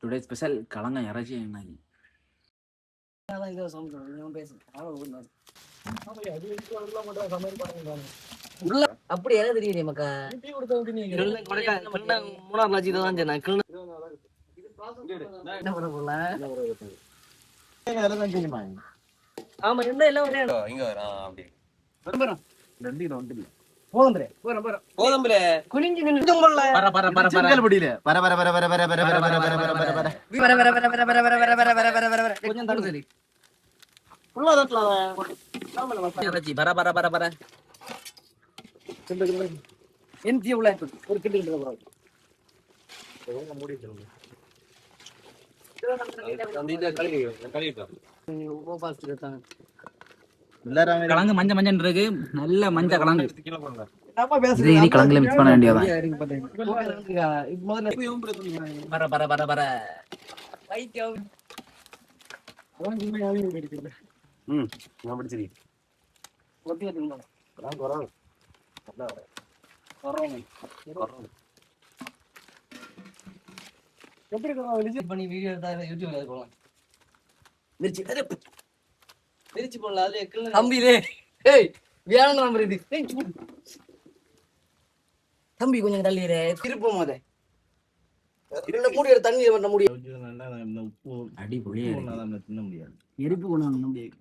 Today special கலங்க இறச்சி எண்ணெய். அப்படி என்ன தெரியும் மக்கா மூணாறு லாட்சி தான் ஆமா என்ன எல்லாம் இங்க வரான் அப்படி ரெண்டு கிலோ வந்து போதம்புல குனிஞ்சு நின்னு பர பர பர பர முடியல பர பர பர பர பர பர பர பர பர பர பர பர கொஞ்சம் தள்ளு சரி ஃபுல்லா தட்டலாமா இறச்சி பர பர பர பர என்ஜி உள்ள ஒரு கிண்டு கிண்டு போறோம் மூடி சொல்லுங்க அந்த கழுவிட்டோம் பாஸ்ட் எடுத்தாங்க கலங்கு மஞ்சள் மஞ்சள் இருக்கு. நல்ல மஞ்சள் கலங்கு. இது இனி கலங்குல மிக்ஸ் பண்ண வேண்டியதான். பர பர பர பர நான் படிச்சிருக்கேன் பண்ணி வீடியோ எடுத்தா யூடியூப்ல போகலாம். பிரிச்சு போடலாம். தம்பிலே ஏய் வியாழன் நம்பர் இது தம்பி கொஞ்சம் தள்ளிடுற திருப்போம் அதை மூடி தண்ணி பண்ண முடியும். அடிப்பொழியா தின்ன முடியாது. எரிப்பு கொண்டு முடியாது.